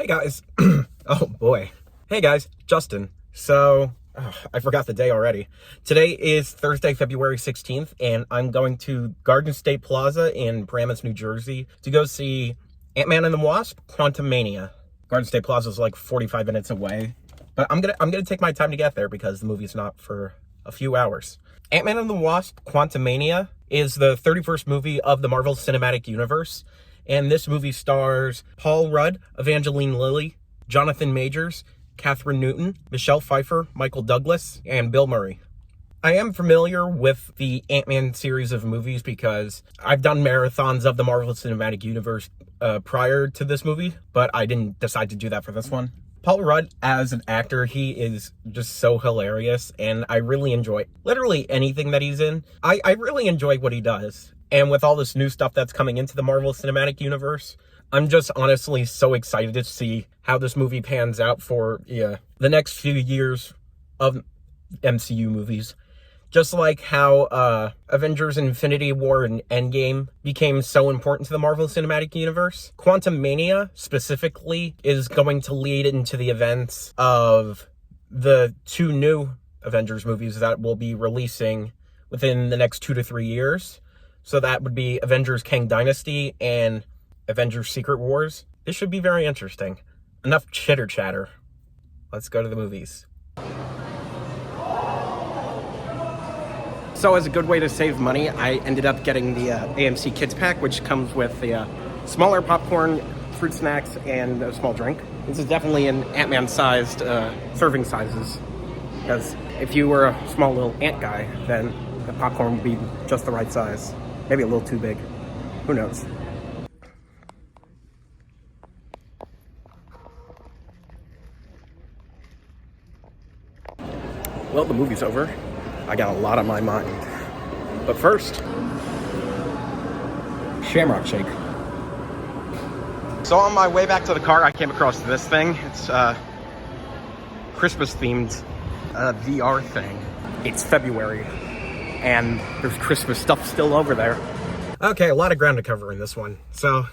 guys. Oh boy. Hey guys, Justin. So, I forgot the day already. Today is Thursday, February 16th, and I'm going to Garden State Plaza in Paramus, New Jersey to go see Ant-Man and the Wasp, Quantumania. Garden State Plaza is like 45 minutes away, but I'm gonna take my time to get there because the movie's not for a few hours. Ant-Man and the Wasp, Quantumania is the 31st movie of the Marvel Cinematic Universe. And this movie stars Paul Rudd, Evangeline Lilly, Jonathan Majors, Catherine Newton, Michelle Pfeiffer, Michael Douglas, and Bill Murray. I am familiar with the Ant-Man series of movies because I've done marathons of the Marvel Cinematic Universe prior to this movie, but I didn't decide to do that for this one. Paul Rudd, as an actor, he is just so hilarious, and I really enjoy literally anything that he's in. I really enjoy what he does. And with all this new stuff that's coming into the Marvel Cinematic Universe, I'm just honestly so excited to see how this movie pans out for the next few years of MCU movies. Just like how Avengers Infinity War and Endgame became so important to the Marvel Cinematic Universe, Quantumania specifically is going to lead into the events of the two new Avengers movies that will be releasing within the next 2 to 3 years. So that would be Avengers Kang Dynasty and Avengers Secret Wars. This should be very interesting. Enough chitter chatter. Let's go to the movies. So as a good way to save money, I ended up getting the AMC Kids Pack, which comes with the smaller popcorn, fruit snacks, and a small drink. This is definitely an Ant-Man sized serving sizes. Because if you were a small little ant guy, then the popcorn would be just the right size. Maybe a little too big. Who knows? Well, the movie's over. I got a lot on my mind. But first, Shamrock Shake. So on my way back to the car, I came across this thing. It's Christmas-themed VR thing. It's February, and there's Christmas stuff still over there. Okay, a lot of ground to cover in this one. So,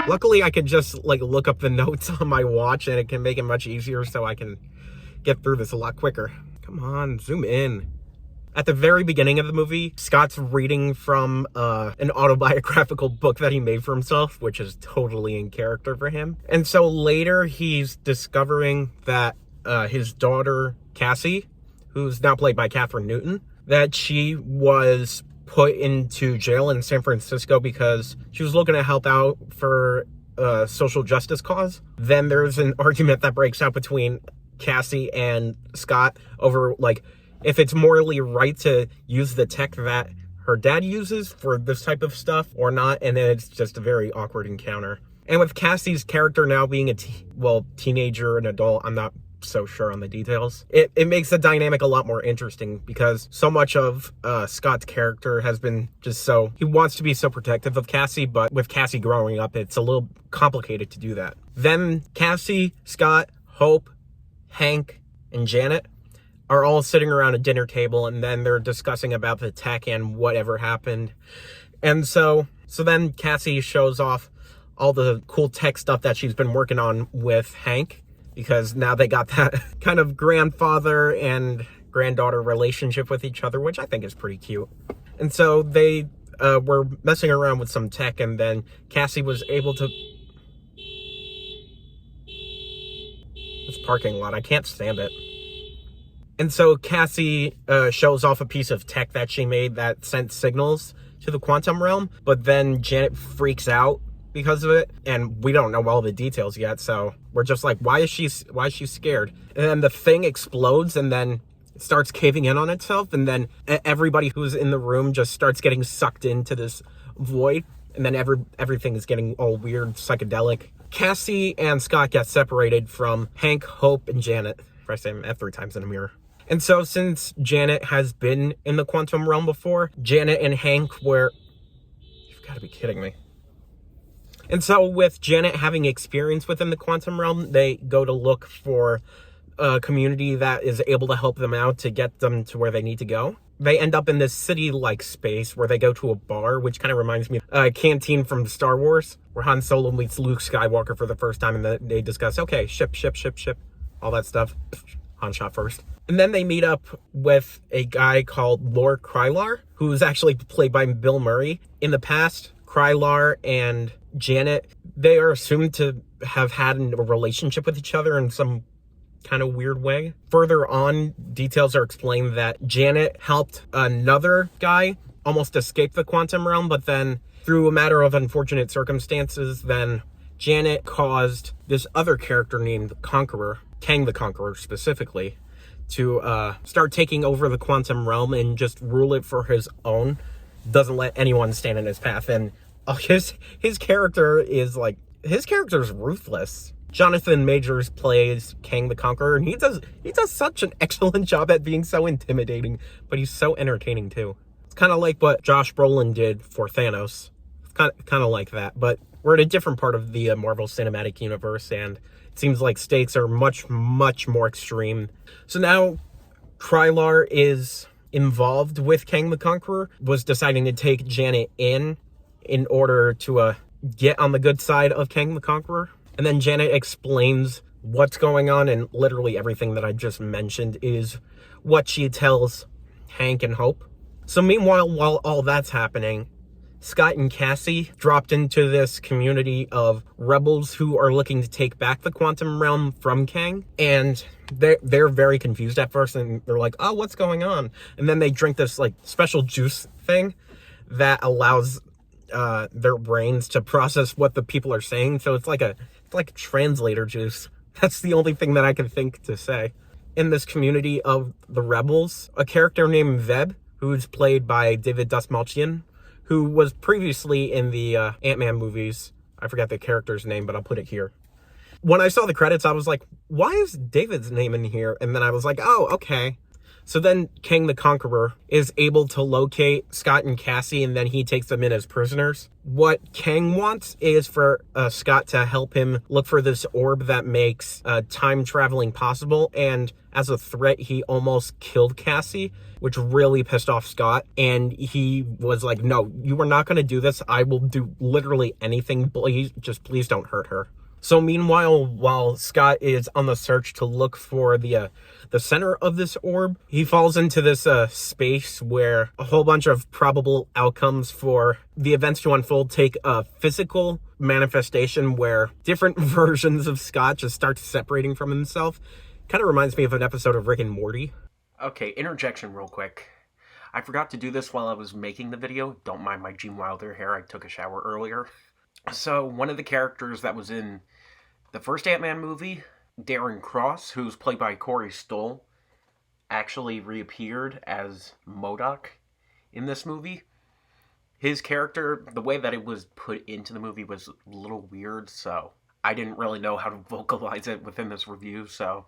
luckily I could just look up the notes on my watch, and it can make it much easier so I can get through this a lot quicker. Come on, zoom in. At the very beginning of the movie, Scott's reading from an autobiographical book that he made for himself, which is totally in character for him. And so later he's discovering that his daughter, Cassie, who's now played by Catherine Newton, that she was put into jail in San Francisco because she was looking to help out for a social justice cause. Then there's an argument that breaks out between Cassie and Scott over, if it's morally right to use the tech that her dad uses for this type of stuff or not, and then it's just a very awkward encounter. And with Cassie's character now being a teenager and adult, I'm not so sure on the details. It makes the dynamic a lot more interesting because so much of Scott's character has been he wants to be so protective of Cassie, but with Cassie growing up, it's a little complicated to do that. Then Cassie, Scott, Hope, Hank, and Janet are all sitting around a dinner table, and then they're discussing about the tech and whatever happened. And so then Cassie shows off all the cool tech stuff that she's been working on with Hank, because now they got that kind of grandfather and granddaughter relationship with each other, which I think is pretty cute. And so they were messing around with some tech, and then Cassie was able to... This parking lot, I can't stand it. And so Cassie shows off a piece of tech that she made that sent signals to the quantum realm, but then Janet freaks out because of it, and we don't know all the details yet, so we're just like, why is she scared? And then the thing explodes, and then it starts caving in on itself, and then everybody who's in the room just starts getting sucked into this void, and then everything is getting all weird, psychedelic. Cassie and Scott get separated from Hank, Hope, and Janet. I say them 3 times in a mirror. And so since Janet has been in the quantum realm before, Janet and Hank were... You've got to be kidding me. And so with Janet having experience within the quantum realm, they go to look for a community that is able to help them out to get them to where they need to go. they end up in this city-like space where they go to a bar, which kind of reminds me of a canteen from Star Wars, where Han Solo meets Luke Skywalker for the first time, and then they discuss, okay, ship, all that stuff. Han shot first. And then they meet up with a guy called Lord Krylar, who is actually played by Bill Murray. In the past, Krylar and Janet, they are assumed to have had a relationship with each other in some kind of weird way. Further on, details are explained that Janet helped another guy almost escape the quantum realm, but then through a matter of unfortunate circumstances, then Janet caused this other character named Conqueror, Kang the Conqueror specifically, to start taking over the quantum realm and just rule it for his own. Doesn't let anyone stand in his path. And his character is ruthless. Jonathan Majors plays Kang the Conqueror, and he does such an excellent job at being so intimidating, but he's so entertaining too. It's kind of like what Josh Brolin did for Thanos. It's kind of like that, but we're in a different part of the Marvel Cinematic Universe, and it seems like stakes are much more extreme. So now Krylar is involved with Kang the Conqueror, was deciding to take Janet in order to get on the good side of Kang the Conqueror. And then Janet explains what's going on, and literally everything that I just mentioned is what she tells Hank and Hope. So meanwhile, while all that's happening, Scott and Cassie dropped into this community of rebels who are looking to take back the quantum realm from Kang. And they're very confused at first, and they're like, oh, what's going on? And then they drink this like special juice thing that allows their brains to process what the people are saying. So it's like translator juice. That's the only thing that I can think to say. In this community of the rebels, a character named Veb, who's played by David Dastmalchian, who was previously in the Ant-Man movies. I forgot the character's name, but I'll put it here. When I saw the credits, I was like, why is David's name in here? And then I was like, oh, okay. So then Kang the Conqueror is able to locate Scott and Cassie, and then he takes them in as prisoners. What Kang wants is for Scott to help him look for this orb that makes time traveling possible. And as a threat, he almost killed Cassie, which really pissed off Scott. And he was like, no, you are not going to do this. I will do literally anything. Please don't hurt her. So meanwhile, while Scott is on the search to look for the center of this orb, he falls into this space where a whole bunch of probable outcomes for the events to unfold take a physical manifestation where different versions of Scott just start separating from himself. Kind of reminds me of an episode of Rick and Morty. Okay, interjection real quick. I forgot to do this while I was making the video. Don't mind my Gene Wilder hair. I took a shower earlier. So, one of the characters that was in the first Ant-Man movie, Darren Cross, who's played by Corey Stoll, actually reappeared as MODOK in this movie. His character, the way that it was put into the movie was a little weird, so I didn't really know how to vocalize it within this review, so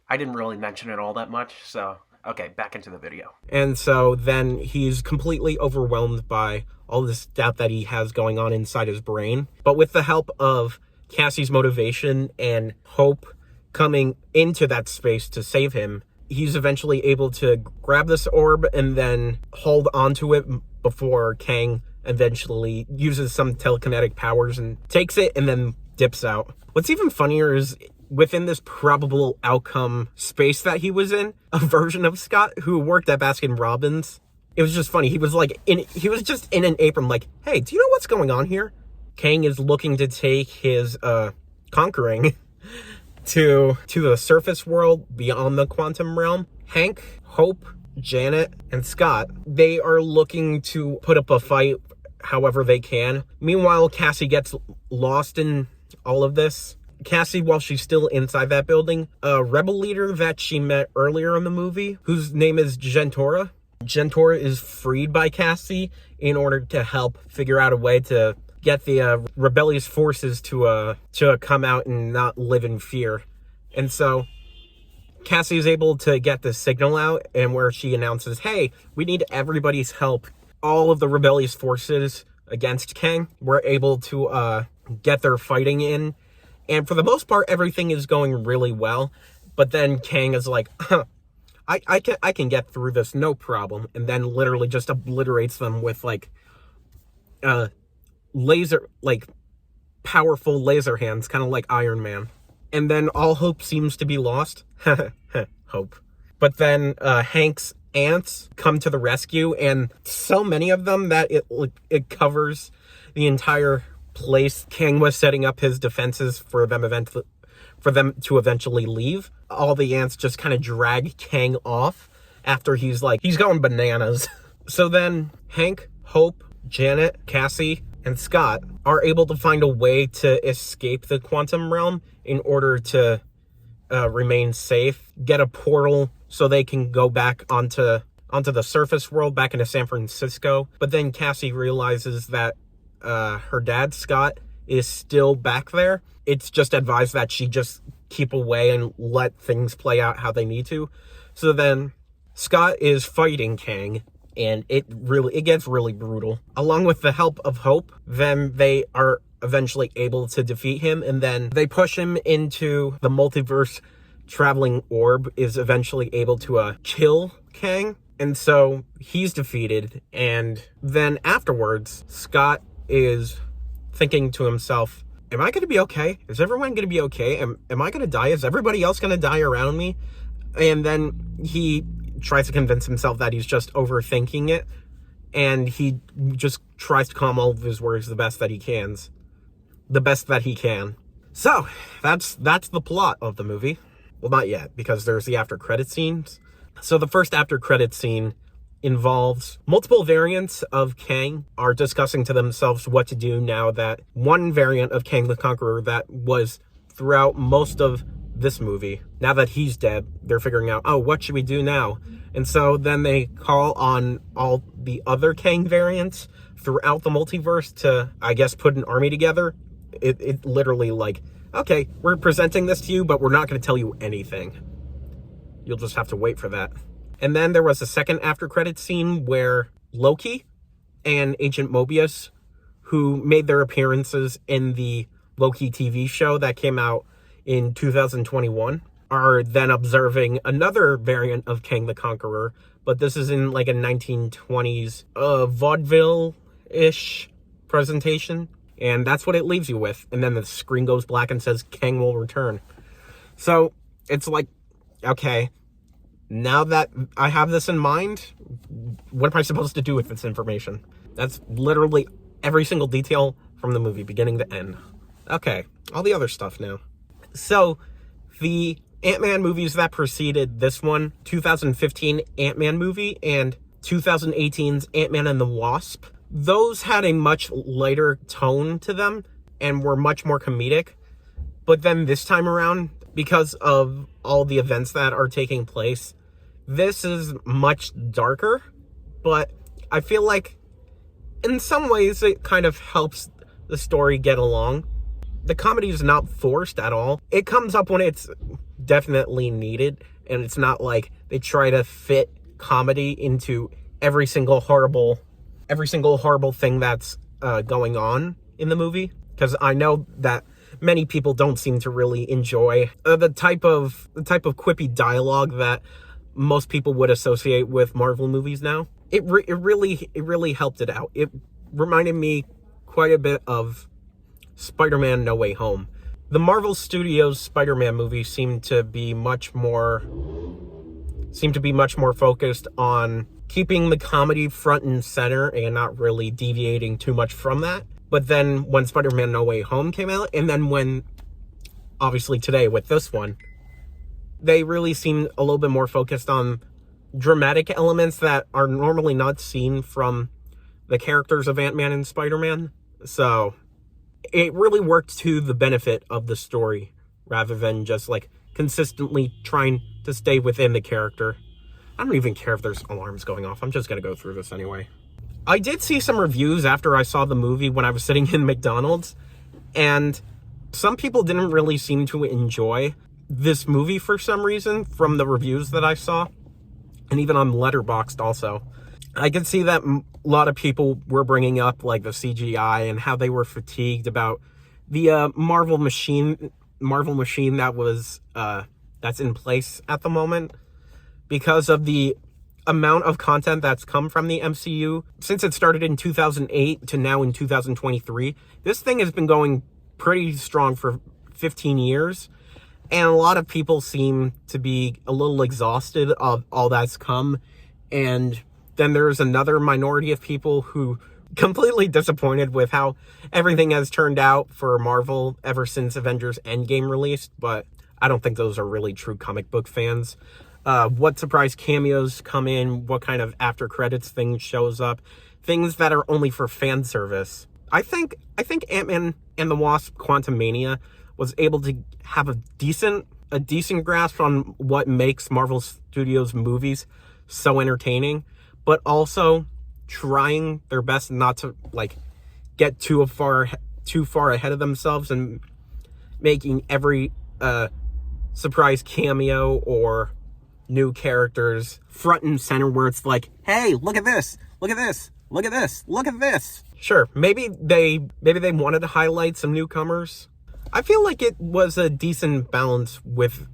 I didn't really mention it all that much, so okay, back into the video. And so then he's completely overwhelmed by all this doubt that he has going on inside his brain. But with the help of Cassie's motivation and Hope coming into that space to save him, he's eventually able to grab this orb and then hold onto it before Kang eventually uses some telekinetic powers and takes it and then dips out. What's even funnier is within this probable outcome space that he was in, a version of Scott who worked at Baskin-Robbins. It was just funny. He was just in an apron like, hey, do you know what's going on here? Kang is looking to take his conquering to the surface world beyond the quantum realm. Hank, Hope, Janet, and Scott, they are looking to put up a fight however they can. Meanwhile, Cassie gets lost in all of this. Cassie, while she's still inside that building, a rebel leader that she met earlier in the movie, whose name is Gentor. Gentor is freed by Cassie in order to help figure out a way to get the rebellious forces to come out and not live in fear. And so Cassie is able to get the signal out, and where she announces, hey, we need everybody's help. All of the rebellious forces against Kang were able to get their fighting in. And for the most part, everything is going really well. But then Kang is like, I can get through this, no problem. And then literally just obliterates them with like laser, like powerful laser hands, kind of like Iron Man. And then all hope seems to be lost. Hope. But then Hank's ants come to the rescue, and so many of them that it covers the entire place. Kang was setting up his defenses for them to eventually leave. All the ants just kind of drag Kang off after he's going bananas. So then Hank, Hope, Janet, Cassie, and Scott are able to find a way to escape the quantum realm in order to remain safe, get a portal so they can go back onto the surface world, back into San Francisco. But then Cassie realizes that her dad, Scott, is still back there. It's just advised that she just keep away and let things play out how they need to. So then Scott is fighting Kang, and it gets really brutal. Along with the help of Hope, then they are eventually able to defeat him, and then they push him into the multiverse. Traveling orb is eventually able to kill Kang, and so he's defeated. And then afterwards, Scott is thinking to himself, am I going to be okay? Is everyone going to be okay? Am I going to die? Is everybody else going to die around me? And then he tries to convince himself that he's just overthinking it, and he just tries to calm all of his worries the best that he can. So that's the plot of the movie. Well, not yet, because there's the after credit scenes. So the first after credit scene involves multiple variants of Kang are discussing to themselves what to do now that one variant of Kang the Conqueror that was throughout most of this movie, now that he's dead, they're figuring out, oh, what should we do now? And so then they call on all the other Kang variants throughout the multiverse to, I guess, put an army together. It literally like, okay, we're presenting this to you, but we're not going to tell you anything. You'll just have to wait for that. And then there was a second after credit scene where Loki and Agent Mobius, who made their appearances in the Loki TV show that came out in 2021, are then observing another variant of Kang the Conqueror, but this is in like a 1920s vaudeville-ish presentation. And that's what it leaves you with. And then the screen goes black and says, Kang will return. So it's like, okay, now that I have this in mind, what am I supposed to do with this information? That's literally every single detail from the movie, beginning to end. Okay, all the other stuff now. So the Ant-Man movies that preceded this one, 2015 Ant-Man movie and 2018's Ant-Man and the Wasp, those had a much lighter tone to them and were much more comedic. But then this time around, because of all the events that are taking place, this is much darker. But I feel like in some ways it kind of helps the story get along. The comedy is not forced at all. It comes up when it's definitely needed, and it's not like they try to fit comedy into every single horrible thing that's going on in the movie, because I know that many people don't seem to really enjoy the type of quippy dialogue that most people would associate with Marvel movies now. It really helped it out. It reminded me quite a bit of Spider-Man No Way Home. The Marvel Studios Spider-Man movies seem to be much more focused on keeping the comedy front and center and not really deviating too much from that. But then when Spider-Man No Way Home came out, and then when, obviously today with this one, they really seem a little bit more focused on dramatic elements that are normally not seen from the characters of Ant-Man and Spider-Man. So it really worked to the benefit of the story rather than just like consistently trying to stay within the character. I don't even care if there's alarms going off. I'm just going to go through this anyway. I did see some reviews after I saw the movie when I was sitting in McDonald's, and some people didn't really seem to enjoy this movie for some reason from the reviews that I saw, and even on Letterboxd also. I could see that a lot of people were bringing up like the CGI and how they were fatigued about the Marvel machine that was that's in place at the moment. because of the amount of content that's come from the MCU since it started in 2008 to now in 2023. This thing has been going pretty strong for 15 years, and a lot of people seem to be a little exhausted of all that's come. And then there's another minority of people who completely disappointed with how everything has turned out for Marvel ever since Avengers Endgame released, but I don't think those are really true comic book fans. What surprise cameos come in, what kind of after credits thing shows up, things that are only for fan service. I think Ant-Man and the Wasp: Quantumania was able to have a decent grasp on what makes Marvel Studios movies so entertaining, but also trying their best not to like get too far ahead of themselves and making every surprise cameo or new characters front and center, where it's like, hey, look at this, look at this, look at this, look at this. Sure, maybe they wanted to highlight some newcomers. I feel like it was a decent balance with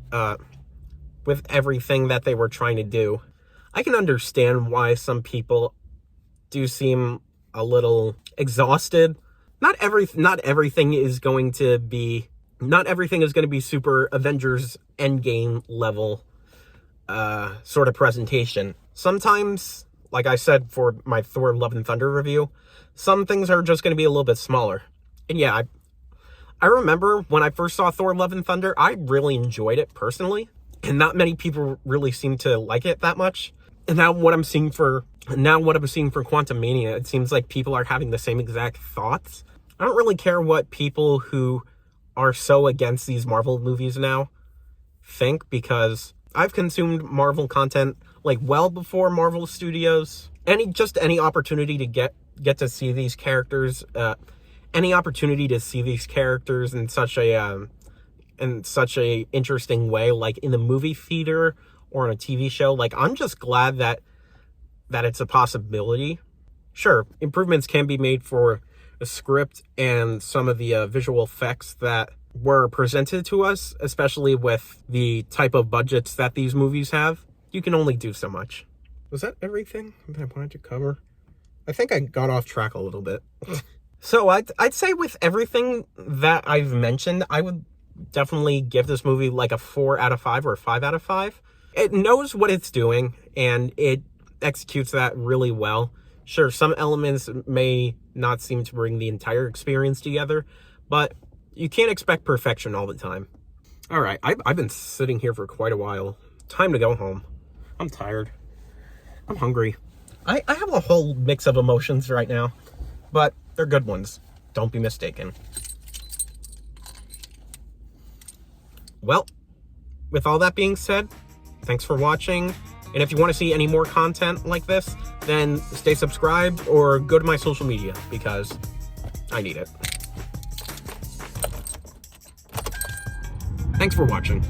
everything that they were trying to do. I can understand why some people do seem a little exhausted. Not everything is going to be super Avengers Endgame level sort of presentation. Sometimes, like I said for my Thor: Love and Thunder review, some things are just going to be a little bit smaller. And yeah, I remember when I first saw Thor: Love and Thunder, I really enjoyed it personally, and not many people really seem to like it that much. And now what I'm seeing for Quantumania, it seems like people are having the same exact thoughts. I don't really care what people who are so against these Marvel movies now think, because I've consumed Marvel content like well before Marvel Studios. Any opportunity to get to see these characters, any opportunity to see these characters in such a interesting way, like in the movie theater or on a TV show, like I'm just glad that it's a possibility. Sure, improvements can be made for a script and some of the visual effects that were presented to us, especially with the type of budgets that these movies have. You can only do so much. Was that everything that I wanted to cover? I think I got off track a little bit. So I'd say with everything that I've mentioned, I would definitely give this movie like a 4 out of 5 or a 5 out of 5. It knows what it's doing, and it executes that really well. Sure, some elements may not seem to bring the entire experience together, but you can't expect perfection all the time. All right, I've been sitting here for quite a while. Time to go home. I'm tired. I'm hungry. I have a whole mix of emotions right now, but they're good ones. Don't be mistaken. Well, with all that being said, thanks for watching. And if you want to see any more content like this, then stay subscribed or go to my social media, because I need it. Thanks for watching.